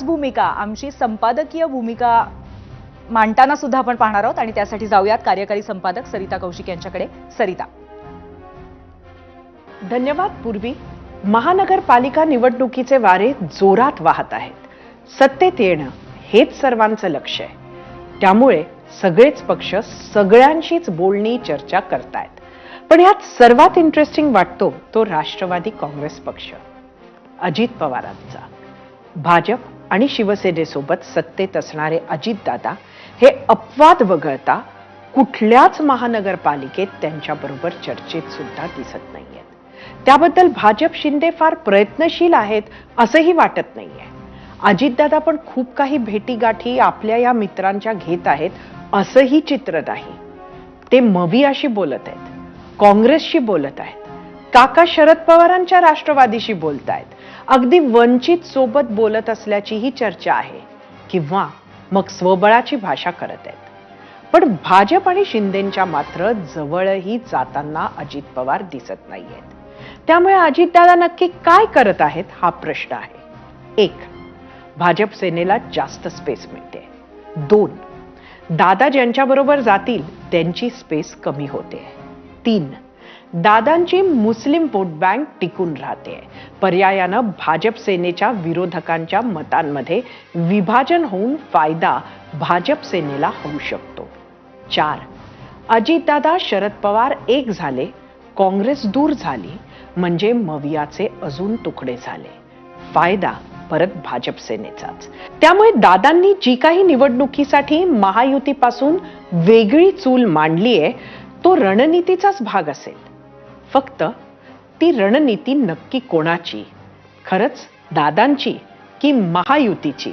त्याच भूमिका आमची संपादकीय भूमिका मांडताना सुद्धा आपण पाहणार आहोत आणि त्यासाठी जाऊयात कार्यकारी संपादक सरिता कौशिक यांच्याकडे. सरिता. धन्यवाद पूर्वी. महानगरपालिका निवडणुकीचे वारे जोरात वाहत आहेत. सत्तेत येणं हेच सर्वांचं लक्ष आहे. त्यामुळे सगळेच पक्ष सगळ्यांशीच बोलणी चर्चा करतायत. पण यात सर्वात इंटरेस्टिंग वाटतो तो राष्ट्रवादी काँग्रेस पक्ष, अजित पवारांचा. भाजप आणि शिवसेनेसोबत सत्तेत असणारे अजितदादा हे अपवाद वगळता कुठल्याच महानगरपालिकेत त्यांच्याबरोबर चर्चेत सुद्धा दिसत नाहीयेत. त्याबद्दल भाजप शिंदे फार प्रयत्नशील आहेत असंही वाटत नाहीये. अजितदादा पण खूप काही भेटीगाठी आपल्या या मित्रांच्या घेत आहेत असंही चित्र नाही. ते मवियाशी बोलत आहेत, काँग्रेसशी बोलत आहेत, काका शरद पवारांच्या राष्ट्रवादीशी बोलत आहेत, अगदी वंचित सोबत बोलत असल्याचीही चर्चा आहे, किंवा मग स्वबळाची भाषा करत आहेत. पण भाजप आणि शिंदेंच्या मात्र जवळही जाताना अजित पवार दिसत नाहीयेत. त्यामुळे अजितदादा नक्की काय करत आहेत हा प्रश्न आहे. 1. भाजप सेनेला जास्त स्पेस मिळते. 2. दादा ज्यांच्याबरोबर जातील त्यांची स्पेस कमी होते. 3. दादांची मुस्लिम वोट बँक टिकून राहते. पर्यायानं भाजप सेनेच्या विरोधकांच्या मतांमध्ये विभाजन होऊन फायदा भाजप सेनेला होऊ शकतो. 4. अजितदादा शरद पवार एक झाले, काँग्रेस दूर झाली म्हणजे मवियाचे अजून तुकडे झाले. फायदा परत भाजप सेनेचाच. त्यामुळे दादांनी जी काही निवडणुकीसाठी महायुतीपासून वेगळी चूल मांडली आहे तो रणनीतीचाच भाग असेल. फक्त ती रणनीती नक्की कोणाची, खरंच दादांची की महायुतीची,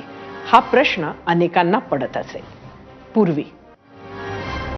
हा प्रश्न अनेकांना पडत असेल. पूर्वी